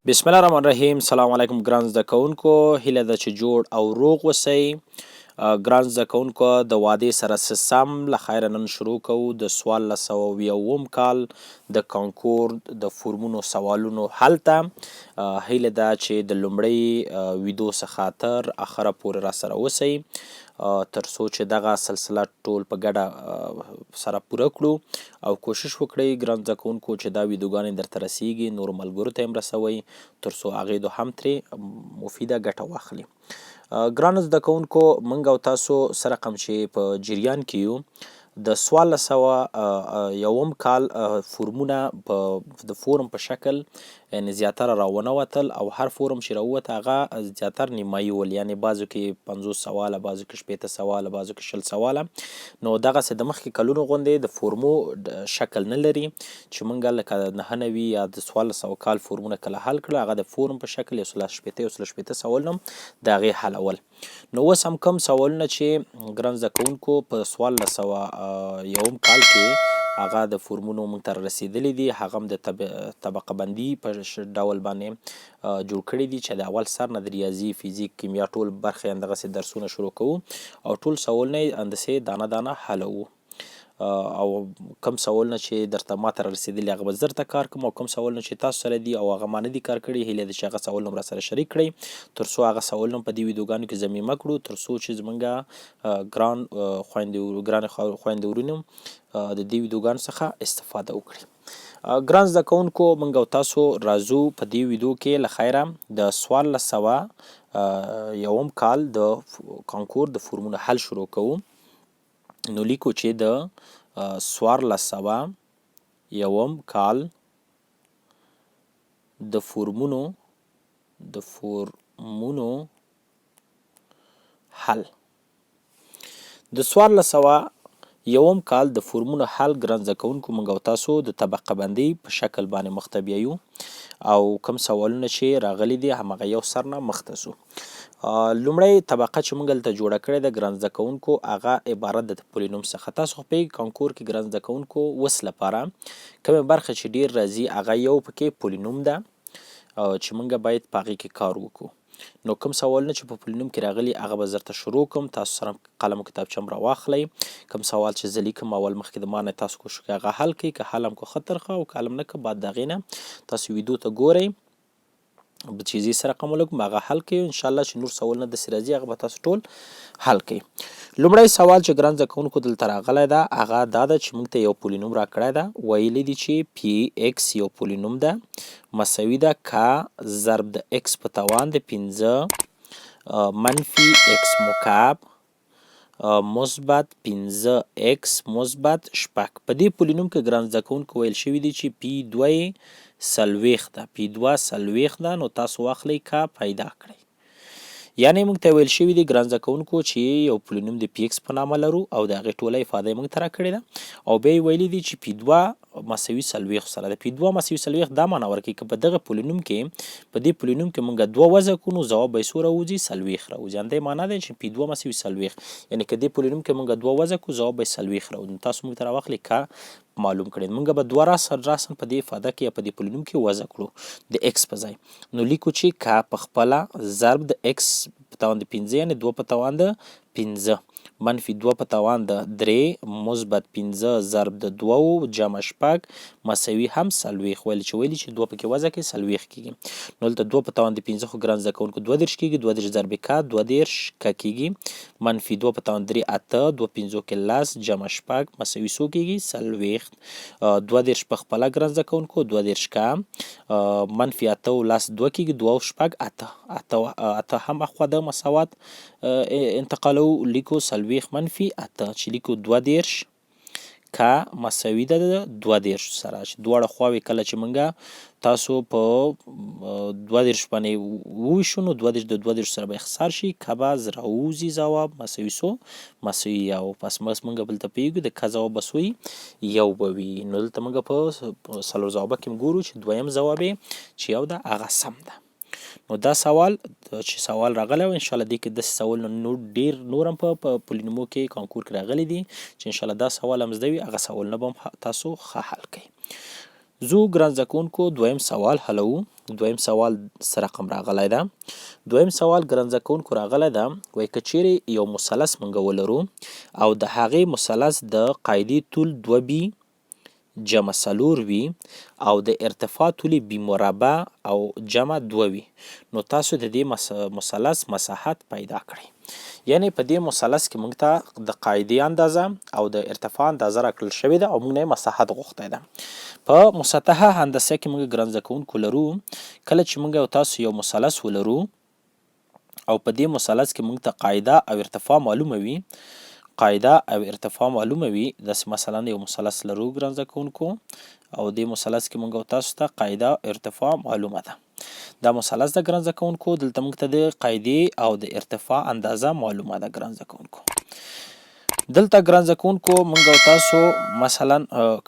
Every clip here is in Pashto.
بسم الله الرحمن الرحیم. سلام علیکم ګران زده کوونکو، هیله ده چې جوړ او روغ اوسئ. ګران زده کوونکو، د وعدې سره سم له خیره نن شروع کوو د 1401 کال د کانکور د فورمونو سوالونو حل ته. هیله ده چې د لومړۍ ویډیو څخه تر اخره پورې را سره اوسئ تر څو چې دغه سلسله ټول په ګډه سره پوره کړو او کوشش وکړئ ګران زده کوونکو چې دا ویډیوګانې درته رسیږي، نورو ملګرو ته یې هم رسوئ تر څو هغې دو هم ترې مفیده ګټه واخلي. ګرانو زده کوونکو، موږ او تاسو سره کوم چې په جریان کې یو د 1401 کال فورمونه د فورم په شکل یعنې زیاتره راونوتل او هر فورم چې راووت هغه زیاتر نیمایي ول، یعنې بعضو کې 50 سواله، بعضو کې 60 سواله، بعضو کې 20 سواله. نو دغسې د مخکې کلونو غوندې د فورمو شکل نه لري چې موږ لکه 99 یا د 1400 کال فورمونه کله حل کړل، هغه د فورم په شکل 160 سوالونه د هغې حلول. نو اوس هم کوم سوالونه چې ګران زده کوونکو په 1401 کال کې هغه د فورمونو موږ ته رسیدلی دي، هغه هم د طبقه بندي په ډول باندې جوړ کړي دي چې د اول سر نه د ریاضي، فیزیک، کیمیا ټول برخې همدغسې درسونه شروع کوو او ټول سوالونه یې اندسې دانه دانه حلوو. او کم سوالونه چې درته ماته رسیدلي هغه به زر ته کار کوم، او کم سوالونه چې تاسو سره دي او هغه ما نه دي کار کړي، هیله ده چې هغه سوالونه هم راسره شریک کړئ تر څو هغه سوالونه په دې ویډیوګانو کې ضمیمه کړو، تر څو چې زموږ ګران خویندې ورونو د دې ویډیوګانو څخه استفاده وکړي. ګران زده کوونکو، موږ او تاسو راځو په دې ویډیو کې له خیره د 1401 کال د کانکور د فورمونو حل شروع کوو. نو لیکو چې د 1401 کال د فورمونو حل. د 1401 کال د فورمونو حل ګران زده کوونکو، موږ او تاسو د طبقه بندۍ په شکل باندې مخ ته بیایو او کوم سوالونه چې راغلي دي همغه یو سر نه مخ ته ځو. لومړی طبقه چې موږ دلته جوړه کړې ده ګران زده کوونکو، هغه عبارت ده د پولینوم څخه. تاسو خو پوهیږئ کانکور کې ګران زده کوونکو اوس لپاره کومې برخه چې ډیر راځي هغه یو پکې پولینوم ده چې موږ باید په هغې کې کار وکړو. نو کوم سوالونه چې په پولینوم کې راغلي هغه به درته شروع کوم، تاسو سره قلم او کتابچه هم راواخلئ. کوم سوال چې زه لیکم اول مخکې د ما نه تاسو کوشش کوئ هغه حل کړئ، که حل هم که ښه ترخه او که حل هم نه که بعد د هغې نه تاسو ویډیو ته ګورئ چې زه یې سره رقم ولګوم هغه حل کړئ. انشاءالله چې نور سوالونه داسې راځي هغه به تاسو ټول حل کړئ. لومړی سوال چې ګران زده کوونکو دلته راغلی ده هغه دا ده چې موږ ته یو پولینوم راکړی ده، ویلی دي چې پی ایکس یو پولینوم ده مساوي ده که ضرب د ایکس په توان د 15 منفي ایکس مکعب مثبت 15 ایکس مثبت 6. په دې پولینوم کې ګران زده کوونکو ویل شوي دي چې پی 2 څلوېښت ده، پی 2 څلوېښت ده، نو تاسو واخلئ که پیدا کړئ. یعنې موږ ته ویل شوي دي ګران زده کوونکو چې یو پولینوم د پی ایکس په نامه لرو او د هغې ټوله افاده یې موږ ته راکړې ده او بیا یې ویلي دي چې پی 2 مساوي څلوېښت سره د پی 2 مساوي څلوېښت دا معنا ورکوي که په دغه پولینوم کې په دې پولینوم کې موږ 2 وضع کړو نو ځواب به یې څو راوځي؟ څلوېښت راوځي. همدې معنا دی چې پی 2 مساوي څلوېښت، یعنې که دې پولینوم کې موږ 2 وضع کړو ځواب به یې څلوېښت راوځي. نو تاسو موږ ته راواخلئ که معلوم کړئ. موږ به 2 راسن په دې افاده کې یا په دې پولینوم کې وضع کړو د ایکس په ځای. نو لیکو چې که په خپله ضرب د ایکس په توان د 15 یعنې 2 په توان د 15 منفي 2 په توان د 3 مثبت 15 ضرب د 2 جمع 6 مساوي هم څلوېښت. ویلي چې 2 پکې وضع کړئ څلوېښت کېږي. نو دلته 2 په توان د 15 خو ګران زده کوونکو 32 کېږي، 32 ضرب که 32 که کېږي منفي 2 په توان 3 8 2 پنځو کې 10 جمع 6 مساوي څو کېږي؟ څلوېښت. 32 په خپله ګران زده کوونکو 32 که منفي 8 و 10 2 کېږي 2 او 6 8 هم اخوا د مساوات انتقالو لیکو څلوېښت منفي 8 چې لیکو 32 که مساوي ده د 32 سره چې دواړه خواوې کله چې موږ تاسو په 32 باندې وویشو نو 32 د 32 سره به اختصار شي، که به راوځي ځواب مساوي څو؟ مساوي یو. پس موږ بلته پوهېږو د که ځواب به څو وي؟ یو به وي. نو دلته موږ په څلور ځوابه کې هم ګورو چې دویم ځواب چې یو ده هغه سم ده. نو دا سوال چې سوال راغلی و انشاءالله دې کې داسې سوالونه ډېر نور هم په پولینومو کې کانکور کې راغلي دي چې انشاءالله دا سوال هم زده وي، هغه سوالونه به هم تاسو ښه حل کړئ. زو ګران زده کوونکو دویم سوال حلوو. دویم سوال څه رقم راغلی ده؟ دویم سوال ګران زده کوونکو راغلی ده وایي که چیرې یو مثلث موږ ولرو او د هغې مثلث د قاعدې طول 2b جمع 4 وي او د ارتفاع طول b مربع او جمع 2 وي، نو تاسو د دې مثلث مساحت پیدا کړئ. یعنی په دې مثلث کې موږ ته د قاعدې اندازه او د ارتفاع اندازه راکړل شوې ده او موږ نه یې مساحت غوښتی ده. په مسطحه هندسه کې موږ ګران زده کوونکو لرو کله چې موږ او تاسو یو مثلث ولرو او په دې مثلث کې موږ ته قاعده او ارتفاع معلومه وي، قاعده او ارتفاع معلومه وي، داسې مثلا یو مثلث لرو ګران زده کوونکو او دې مثلث کې موږ او تاسو ته قاعده او ارتفاع معلومه ده. دا مثلث د ګران زده کوونکو دلته موږ ته د قاعدې او د ارتفاع اندازه معلومه ده ګران زده کوونکو. دلته ګران زده کوونکو موږ او تاسو مثلا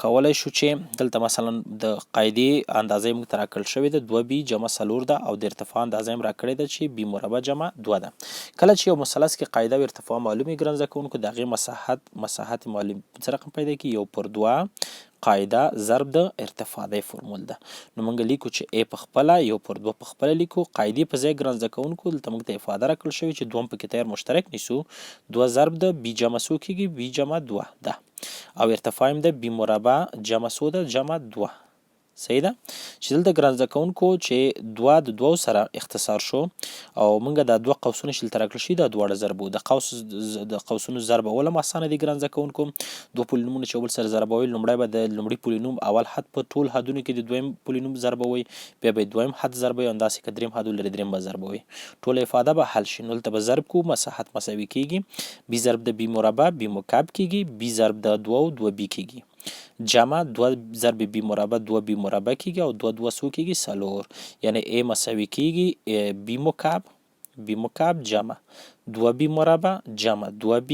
کولی شو چې دلته مثلا د قاعدې اندازه موږ ته راکړل شوې ده 2b جمع 4 ده او د ارتفاع اندازه هم راکړې ده چې b مربع جمع 2 ده. کله چې یو مثلث کې قاعده او ارتفاع معلومې ګران زده کوونکو د هغې مساحت معلوم څه رقم پیدا کړي 1/2 قاعده ضرب د ارتفاع دی فورمول ده. نو موږ لیکو چې a په خپله 1/2 په خپله لیکو، قاعدې په ځای ګران زده کوونکو دلته موږ ته افاده راکړل شوې چې دوم پکې تیر مشترک نیسو 2 ضرب د b جمع څو کېږي b جمع 2 ده او ارتفاع هم د b مربع جمع څو ده جمع 2. صحیح ده چې دلته ګران زده کوونکو چې 2 د 2 سره اختصار شو او موږ دا 2 قوسونه چې دلته راکړل شوي دا دواړه ضربو. د قوسونو ضربول هم اسانه دي ګران زده کوونکو. 2 پولینومونه چې یو بل سره ضربوي لومړی به د لومړي پولینوم اول حد په ټول حدونو کې د دویم پولینوم ضربوي، بیا به دویم حد ضربوي، همداسې که دریم حد ولري دریم به ضربوي، ټوله افاده به حل شي. نو دلته به ضرب کوو، مساحت مساوي کېږي b ضرب د b مربع b مکعب کېږي، b ضرب د 2 2b کېږي جمع 2 ضرب b مربع 2b مربع کېږي او 2 2 څو کېږي 4، یعنی a مساوي کېږي b مکعب جمع 2b مربع جمع 2b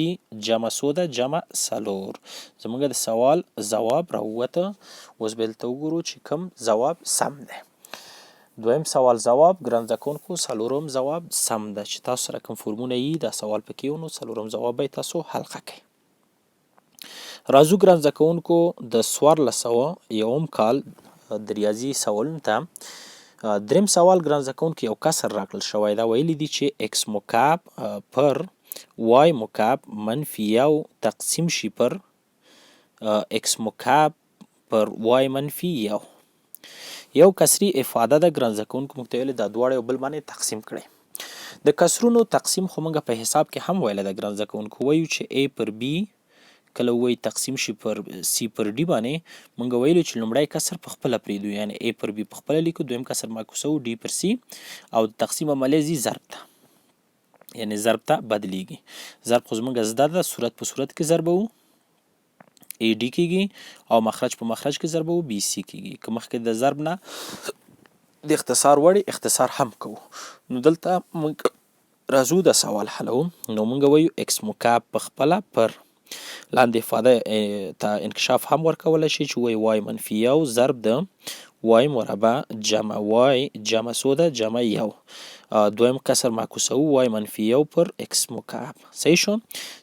جمع څو ده جمع 4. زموږ د سوال ځواب راووته. اوس به دلته وګورو چې کوم ځواب سم دی. دویم سوال ځواب ګران زده کوونکو څلورم ځواب سم ده چې تاسو سره کوم فورمونه یي دا سوال پکې و نو څلورم ځواب به تاسو حلقه کوئ. راځو ګران زده کوونکو د 1401 کال د ریاضي سوالونو ته. دریم سوال ګران زده کوونکو یو کسر راکړل شوی دا ویلی دي چې x مکعب پر y مکعب منفي 1 تقسیم شي پر x مکعب پر y منفي 1. یو کسري افاده ده ګران زده کوونکو موږ ته ویلې دا دواړه یو بل باندې تقسیم کړئ. د کسرونو تقسیم خو موږ په حساب کې هم ویلی ده ګران زده کوونکو، وایو چې a پر b کله وایي تقسیم شي پر c پر d باندې موږ ویلو چې لومړی کسر په خپله پرېږدو، یعنی a پر b په خپله لیکو، دویم کسر معکوسوو d پر c او د تقسیم عملیه ځي ضرب ته، یعنی ضرب ته بدلیږي. ضرب خو زموږ زده ده، صورت په صورت کې ضربوو a d کېږي او مخرج په مخرج کې ضربوو b c کېږي. که مخکې د ضرب نه د اختصار وړې اختصار هم کوو. نو دلته موږ راځو د سوال حلوو. نو موږ وایو x مکعب په خپله پر لاندې افاده ته انکشاف هم ورکولی شي چې وایي y منفي 1 ضرب د y مربع جمع y جمع څو ده جمع 1. دویم کسر معکوسوو y منفي 1 پر x مکعب. صحیح شو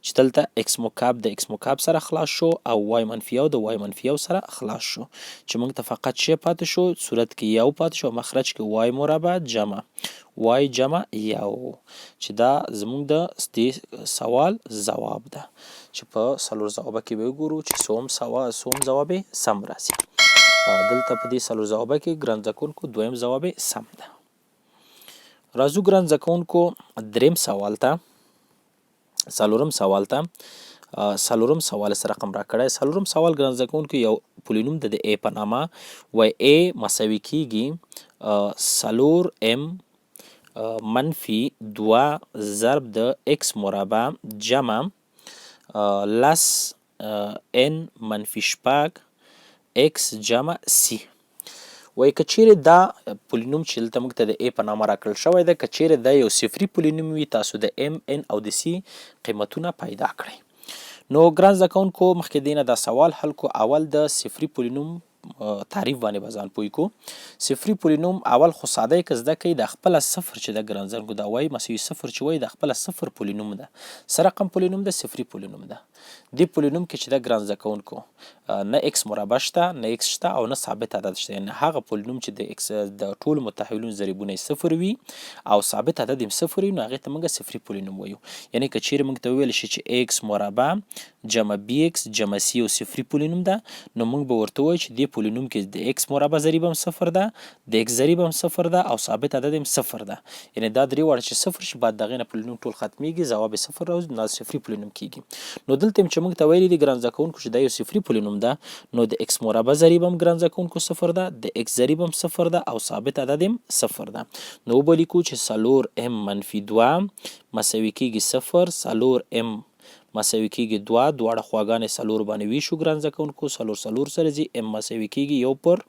چې دلته x مکعب د x مکعب سره خلاص شو او y منفي 1 د y منفي 1 سره خلاص شو چې موږ ته فقط شی پاتې شو، صورت کې 1 پاتې شو، مخرج کې y مربع جمع y جمع 1 چې دا زموږ د دې سوال ځواب ده چې په څلور ځوابه کې به وګورو چې څوم ځواب سم راځي. دلته په دې څلور ځوابه کې ګران زده کوونکو دویم ځواب سم ده. راځو ګران زده کوونکو دریم سوال ته، څلورم سوال ته. څلورم سوال څه رقم راکړی؟ څلورم سوال ګران زده کوونکو یو پولینوم د a په نامه وایي a مساوي کېږي 4m منفي 2 ضرب د x مربع جمع لس n منفي شپږ x جمع c. وایي که چیرې دا پولینوم چې دلته موږ ته د a په نامه راکړل شوی ده، که چیرې دا یو صفري پولینوم وي تاسو د m n او د c قیمتونه پیدا کړئ. نو ګران زده کوونکو مخکې دې نه دا سوال حل کو. اول د صفري پولینوم تعریف باندې به ځان پوه کو. صفري پولینوم اول خو ساده که زده کوئ د خپله صفر چې د ګران زده کوونکو دا وایي مساوي صفر چې وایي د خپله صفر پولینوم ده. څه رقم پولینوم ده؟ صفري پولینوم ده. دې پولینوم کې چې د ګران زده کوونکو نه اکس مربع شته نه اکس شته او نه ثابت عدد شته، یعنی هغه پولینوم چې د اکس د ټولو متحولونو ضریبونه یې صفر وي او ثابت عدد یې صفر وي، نو هغې ته موږ صفري پولینوم وایو. یعنی که چیرې موږ ته وویل شي چې اکس مربع جمع بی اکس جمع سی یو صفري پولینوم ده، نو موږ به ورته وایو چې دې پولینوم کې د اکس مربع ضریب هم صفر ده، د اکس ضریب هم صفر ده او ثابت عدد هم صفر ده. یعنی دا درې واړه چې صفر شي بعد د هغې نه پولینوم ټول ختمیږي، ځواب یې صفر راوځي، نو صفري پولینوم کیږي. نو دلته چې موږ ته ویلي دي ګران زده کوونکو چې دا یو صفري پولینوم ده، نو د اکس مربع ضریب هم ګران زده کوونکو صفر ده، د اکس ضریب هم صفر ده او ثابت عدد هم صفر ده. نو وبه لیکو چې څلور ام منفي دوه مساوي کیږي صفر، څلور ام مساوي کیږي دوه، دواړه خواګانې څلور باندې ویشو ګران زده کوونکو، څلور څلور سره ځي، ام مساوي کیږي یو پر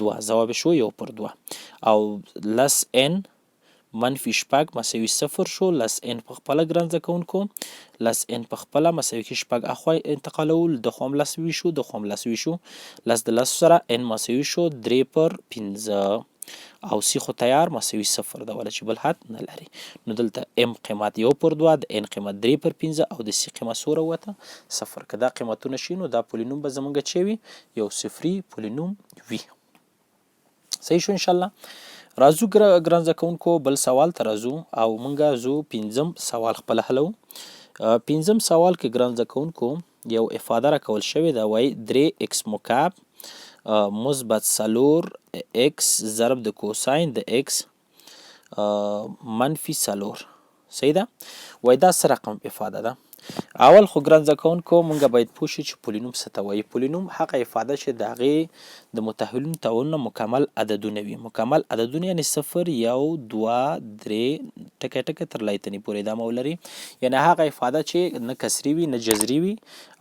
دوه، ځواب شو یو پر دوه. او لس ان منفي شپږ مساوي صفر شو، لس ان په خپله ګران زده کوونکو، لس ان په خپله مساوي کیږي شپږ اخوا انتقالول، د خوا هم لس ویشو د خوا هم لس ویشو، لس د لسو سره ان مساوي شو درې پر پنځه او سی خو تیار مساوي صفر ده ولا چې بل حد نه لري. نو دلته ام قیمت یو پر دوه، د ان قیمت درې پر پنځه او د سی قیمت څو راووته صفر. که دا قیمتونه شي نو دا پولینوم به زموږ چې وي یو صفري پولینوم وي. صحیح شو انشاءالله. راځو ګران زده کوونکو بل سوال ته راځو او موږ ځو پنځم سوال خپله حلو. پنځم سوال کې ګران زده کوونکو یو افاده راکول شوې ده، وایي درې اکس مکعب مثبت څلور اکس ضرب د کوساین د اکس منفي څلور. صحیح ده؟ وایي دا څه رقم افاده ده؟ اول خو ګران زده کوونکو موږ باید پوه شو چې پولینوم څه ته وایي. پولینوم هغه افاده چې د هغې د متحولونو تعاملونه مکمل عددونه وي. مکمل عددونه یعنې صفر یو دوه درې ټکی ټکی تر لایتنې پورې ادامه ولري. یعنې هغه افاده چې نه کسري وي نه جذري وي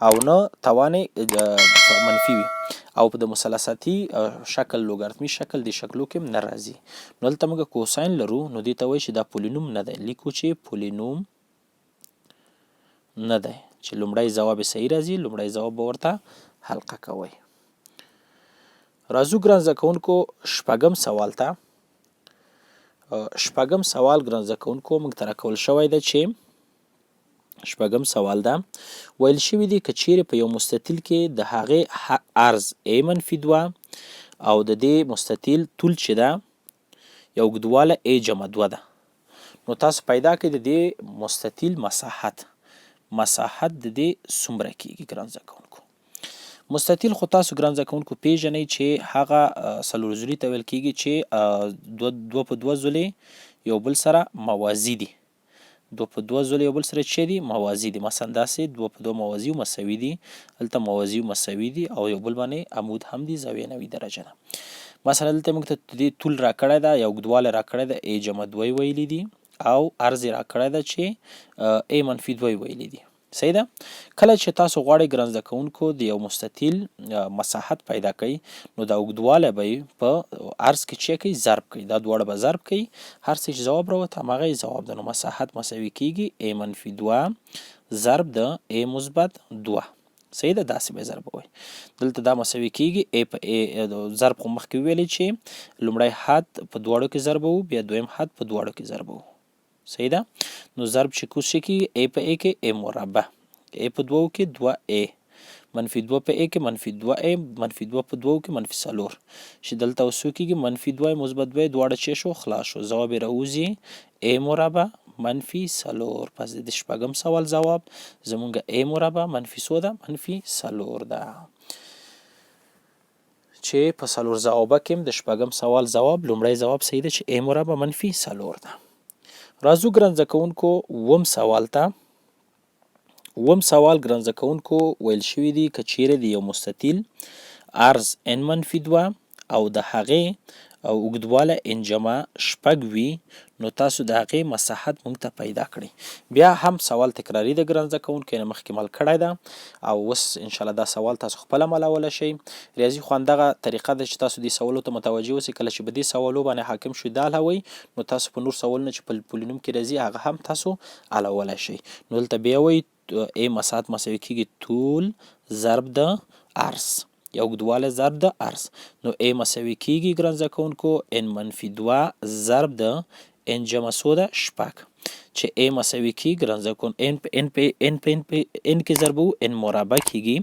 او نه توان منفي وي او په د مثلثاتي شکل لوګارتمي شکل د شکلو کې نه راځي. نو دلته موږ کوساین لرو، نو دې ته وایي چې دا پولینوم نه دی. لیکو چې پولینوم نه دی، چې لومړی ځواب صحیح راځي، لومړی ځواب به ورته حلقه کوئ. راځو ګران زده کوونکو شپږم سوال ته. شپږم سوال ګران زده کوونکو موږ ته راکول شوی ده چې شپږم سوال ده ویل شوي دي که چیرې په یو مستطیل کې د هغې عرض ا منفي دوه او د دې مستطیل طول چې ده یو اوږدواله ا جمع دوه ده، نو تاسو پیدا کړئ د دې مستطیل مساحت. مساحت د دې څومره کیږي ګران زده کوونکو؟ مستطیل خو تاسو ګران زده کوونکو پیژنئ چې هغه څلور ضلعي ته ویل کیږي چې دوه په دوه ضلعې یو بل سره موازي دي. دوه په دوه ضلع یو بل سره چې دي موازي دي. مثلا داسې دوه په دوه موازي او مساوي دي، هلته موازي او مساوي دي او یو بل باندې عمود هم دي، زاویه 90 درجه ده. مثلا دلته موږ ته دې طول راکړی ده، یو اوږدوالی راکړی ده ا جمع دوه ویلي دي او عرض یې راکړی ده چې ا منفي دوه ویلي دي. صحیح ده؟ کله چې تاسو غواړئ ګران زده کوونکو د یو مستطیل مساحت پیدا کړئ نو دا اوږدوالی به یې په عرض کې چې کوئ ضرب کړئ، دا دواړه به ضرب کړئ، هر څه چې ځواب راووت هماغه یې ځواب ده. نو مساحت مساوي کیږي ا منفي دوه ضرب د ا مثبت دوه. صحیح ده؟ داسې به ضرب وایي. دلته دا مساوي کیږي ا په ا ضرب خو مخکې ویلې چې لومړی حد په دواړو کې ضرب وو، بیا دویم حد په دواړو کې ضرب وو. صحیح ده؟ نو ضرب چې کوز شي کیږي ا په ا کې ا مربع، ا په دوو کې دوه ا منفي دوه په ا کې منفي دوه ا منفي دوه په دوو کې منفي څلور، چې دلته اوس څو کیږي منفي دوه مثبت دوه دواړه چې شو خلاص شو، ځواب یې راوځي ا مربع منفي څلور. پس د شپږم سوال ځواب زمونږ ا مربع منفي څو ده؟ منفي څلور ده. چې په څلور ځوابه کې د شپږم سوال ځواب لومړی ځواب صحیح ده چې ا مربع منفي څلور ده. راځو ګران زده کوونکو اووم سوال ته. اووم سوال ګران زده کوونکو ویل شوي دي که چیرې د یو مستطیل عرض n منفي دوه او د هغې اوږدوالی n جمع شپږ وي نو تاسو د هغې مساحت موږ ته پیدا کړئ. بیا هم سوال تکراري ده ګران زده کوونکو، یعنې مخکې مل کړی ده او اوس انشاءالله دا سوال تاسو خپله ملولی شئ. ریاضي خو همدغه طریقه ده چې تاسو دې سوالو ته متوجه اوسئ. کله چې په دې سوالو باندې حاکم شئ دا حلوئ نو تاسو په نور سوالونه چې په پولینوم کې راځي هغه هم تاسو حلولی شئ. نو دلته بیا وایي ا مساحت مساوي کیږي طول ضرب د عرض، یا اوږدوالی ضرب د عرض. نو ا مساوي کیږي ګران زده کوونکو n منفي دوه ضرب د n جمع څو ده؟ شپږ، چې A مساوي کیږي ګرانزه کون n په n کې ضرب وو n مربع کیږي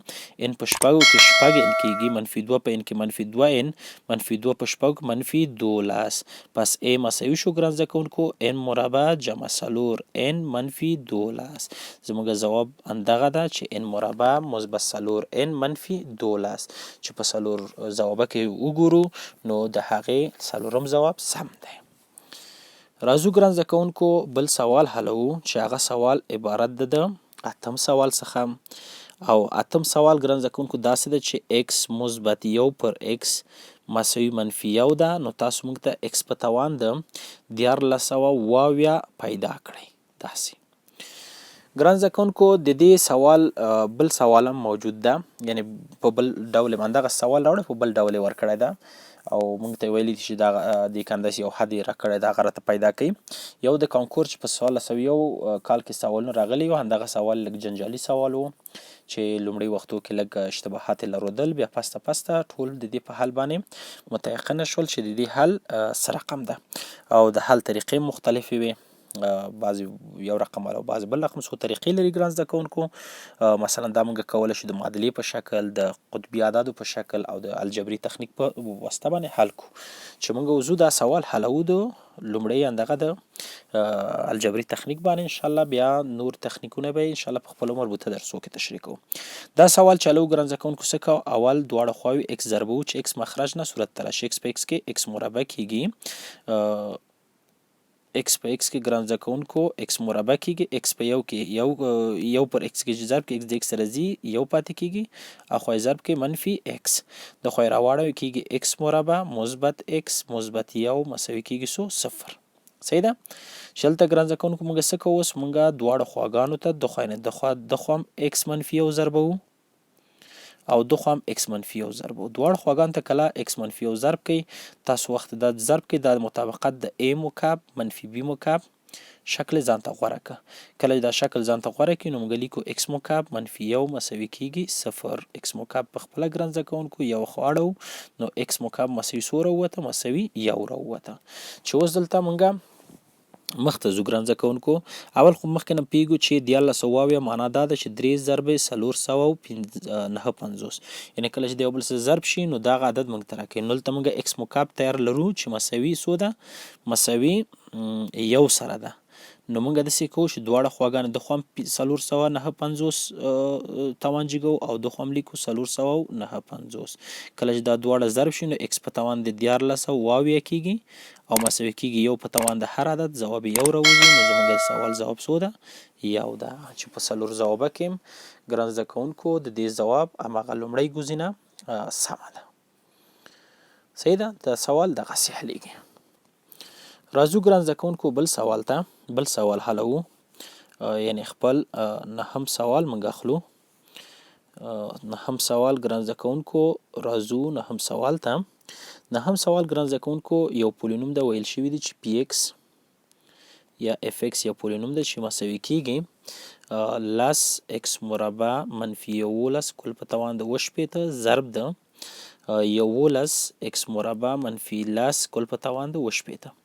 n په شپږو کې شپږ n کیږي منفي 2 په n کې منفي 2 n منفي 2 په شپږ منفي 12 پس A مساوي شو ګرانزه کونکو n مربع جمع څلور n منفي 12 زموږ ځواب اندغه ده چې n مربع مثبت څلور n منفي 12 چې په څلور ځوابه کې وګورو نو د هغې څلورم ځواب سم دی. راځو ګران زده کوونکو بل سوال حلو چې هغه سوال عبارت ده د اتم سوال څخه او اتم سوال ګران زده کوونکو داسې ده چې x مثبت یو پر x مساوي منفي یو ده نو تاسو موږ ته x په توان د 1400 پیدا کړئ. داسې ګران زده کوونکو د دې سوال بل سوال هم موجود ده یعنی په بل ډول باندې سوال راوړی په بل ډول ورکړی ده او موږ ته ویلي چې دا د کانداس یو حد یې راکړی دا غره ته پیدا کوي. یو د کانکور چې په 1901 کال کې سوالونه راغلي وو همدغه سوال لږ جنجالي سوال وو چې لومړی وختو کې لږ اشتباهات یې لرودل بیا پسته ټول د دې په حل باندې متيقنه شول چې د دې حل څه رقم ده او د حل طریقې مختلفې وي بعضی یو رقم او بعضی بل رقم څو طریقې لري ګران زده کوونکو مثلا دا موږ کولی شو د معادلې په شکل د قطبي اعدادو په شکل او د الجبري تخنیک په واسطه باندې حل کو چې موږ وزو دا سوال حلو د لومړی اندغه د الجبري تخنیک باندې ان شاء الله بیا نور تخنیکونه به ان شاء الله په خپل مربوطه درسو کې تشریح کوو. دا سوال چلو ګران زده کوونکو څه کو اول دواړه خواوې x ضربو چې x مخرج نه صورت تر x په x کې x مربع کیږي x په x کې ګران زده کوونکو x مربع کیږي x په یو کې یو پر x کې ضرب کې x د x سره زی یو پاتې کیږي اخوای ضرب کې منفي x د خوای راواړو کیږي x مربع مثبت x مثبت یو مساوي کیږي سو صفر. صحیح ده شلته ګران زده کوونکو موږ څه کوو اوس موږ دواړو خواګانو ته د خوای نه د خوام x منفي یو ضربو او د خو هم x منفي یو ضرب دواړه خواګان ته کله x منفي یو ضرب کوي تاسو وخت د ضرب کې د مطابقت د a مکعب منفي b مکعب شکل ځان ته غوره که کله دا شکل ځان ته غوره کړي نو موږ لیکو x مکعب منفي یو مساوي کیږي صفر x مکعب په خپله ګران زده کوونکو یو خواړو نو x مکعب مساوي څو راووته مساوي یو راووته چې اوس دلته موږ مخته ځو ګران زده کوونکو اول خو مخکې نه پوهیږو چې 1400 معنا دا ده چې 3 ضرب 459 یعنې کله چې د یو بل څه ضرب شي نو دغه عدد موږ ته راکوي نو دلته موږ x مکعب تیار لرو چې مساوي څو ده مساوي یو سره ده نو موږ داسې کوو چې دواړه خواګانې د خوا هم 459 توان جګو او د خوا هم لیکو 459 کله چې دا دواړه ضرب شي نو x په توان د 1400 کیږي او مساوي کیږي یو په توان د هر عدد ځواب یو راوځي نو زموږ د سوال ځواب څو ده یو ده چې په څلور ځوابه کې ګران زده کوونکو د دې ځواب هماغه لومړی ګزینه سمه ده. صحیح ده د سوال دغسې حلیږي. راځو ګران زده کوونکو بل سوال ته بل سوال حلو یعنی خپل نهم سوال موږ اخلو نهم سوال ګران زده کوونکو راځو نهم سوال ته نهم سوال ګران زده کوونکو یو پولینوم ده ویل شوي دي چې px یا fx یو پولینوم ده چې مساوي کیږي لس x مربع منفي 11 کل په توان د 18 ضرب ده 11 x مربع منفي 10 کل په توان د 18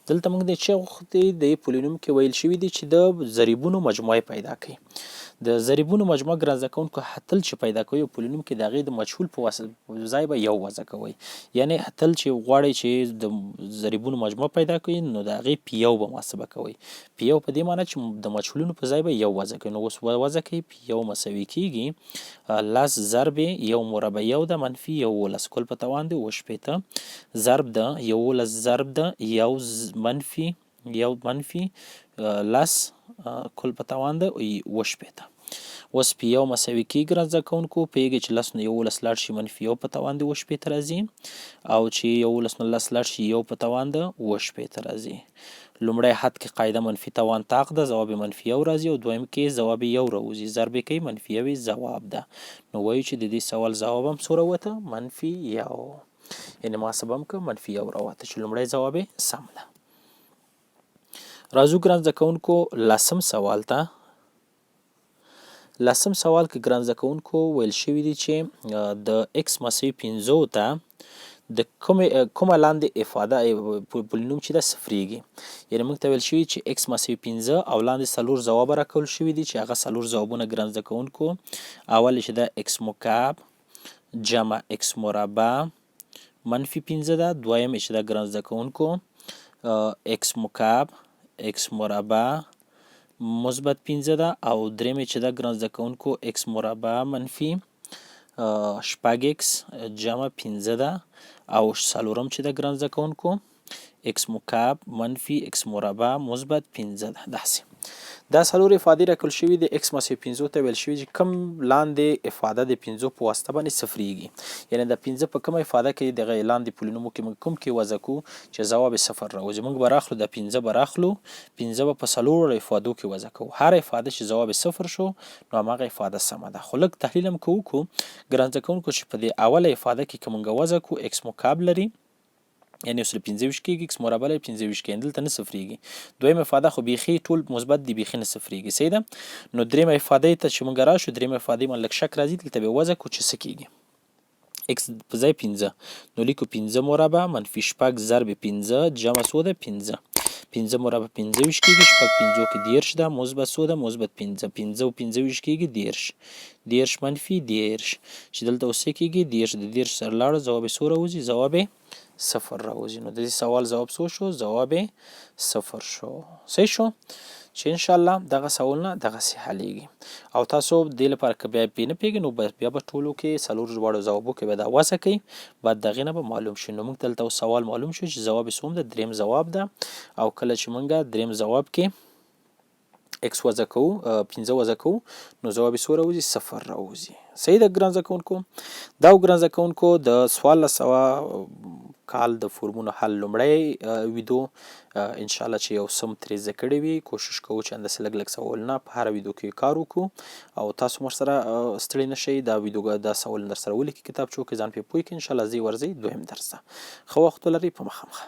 دلته موږ د چې وختې د پولینوم کې ویل شوي دي چې د ضریبونو مجموعه پیدا کوي د ضریبونو مجموعه ګران زده کوونکو حتل چې پیدا کوي پولینوم کې د هغې د مجهول په ځای به یو وضع کوئ یعنی حتل چې غواړئ چې د ضریبونو مجموعه پیدا کوئ نو د هغې پی یو به محاسبه کوئ پی یو په دې معنی چې د مجهولونو په ځای به یو وضع کوئ نو اوس وضع کوي پی یو مساوي کیږي لس ضرب یو مربع یو ده منفي 11 کل په توان د 18 ضرب ده 11 ضرب ده یو منفي لس کل په توان د 18 اوس پی یو مساوي کیږي ګران زده کوونکو پوهیږئ چې لس نه 11 لاړ شي منفي یو په توان د 18 راځي او چې 11 نه لس لاړ شي یو په توان د 18 راځي لومړی حد کې قاعده منفي توان طاق ده ځواب منفي یو راځي او دویم کې ځواب یو راوځي ضرب یې کوي منفي یو ځواب ده نو وایو چې د دې سوال ځواب هم څو راوته منفي یو یعنې محاسبه هم که منفي یو راوته چې لومړی ځواب یې سم ده. راځو ګران زده کوونکو لسم سوال ته لسم سوال کې ګران زده کوونکو ویل شوي دي چې د x مساوي 15 ته د کومه لاندې افاده پولینوم چې ده صفریږي. یعنې موږ ته ویل شوي چې x مساوي 15 او لاندې 4 ځواب راکول شوي دي چې هغه 4 ځوابونه ګران زده کوونکو. اول چې ده x مکعب جمع x مربع منفي 15 ده. دویم چې ده ګران زده کوونکو x مکعب x مربع مثبت 15 ده او دریم چې ده ګران زده کوونکو x مربع منفي شپږ x جمع 15 ده او څلورم چې ده ګران زده کوونکو x مکعب منفي x مربع مثبت 15 ده. داسې دا څلور افادې راکول شوي د x مساوي 15 ته ویل شوي چې کوم لاندې افاده د 15 په واسطه باندې صفریږي. یعنې د 15 په کومه افاده کې دغه لاندې پولینومو کې موږ کوم کې وضع کوو چې ځواب یې صفر راوځي. موږ به راخلو د 15 به راخلو 15 به په څلورو افادو کې وضع کوو. هر افاده چې ځواب یې صفر شو نو هماغه افاده سمه ده. خو لږ تحلیل هم که وکړو ګران زده کوونکو چې په دې اوله افاده کې که موږ وضع کوو x مکعب لري یعنې سره 15 کېږي x مربع لري 15 کېږي دلته نه صفریږي. دویمه افاده خو بیخي ټول مثبت دي بیخي نه صفریږي. صحیح ده. نو دریمه افاده ته چې موږ راشو دریمه افاده باندې لږ شک راځي دلته به وضع کوو چې څه کېږي x په ځای 15 نو لیکو 15 مربع منفي شپږ ضرب 15 جمع څو ده 15 15 مربع 15 کېږي شپږ 15 کې 10 ده مثبت څو ده مثبت 15 15 او 15 کېږي 10 منفي 10 چې دلته اوس څه کېږي 10 د 10 سره لاړه ځواب یې څو راوځي ځواب یې صفر راوځي. نو د دې سوال ځواب څو شو ځواب یې صفر شو. صحیح شو چې انشاءالله دغه سوالونه دغسې حلیږي او تاسو دې لپاره که بیا پې نه پوهېږئ نو بیا به ټولو کې څلور دواړو ځوابو کې به دا وضع کوئ بعد د هغې نه به معلوم شي. نو موږ دلته اوس سوال معلوم شو چې ځواب یې څوم ده دریم ځواب ده او کله چې موږ دریم ځواب کې x وضع کوو 15 وضع کوو نو ځواب یې څو راوځي صفر راوځي. صحیح ده ګران زده کوونکو. دا ګران زده کوونکو د 1400 کال د فورمونو حل لومړی ویډیو انشاءالله چې یو سم ترې زده کړی وي کوشش کوو چې انداسې لږ لږ سوالونه په هره ویډیو کې کار وکړو او تاسو ورسره ستړي نه شئ. دا ویډیو دا سوالونه درسره ولیکئ کتابچو کې ځان پرې پوه کړئ انشاءالله ځئ ورځئ دویم درس ده. ښه وخت ولرئ په مخه.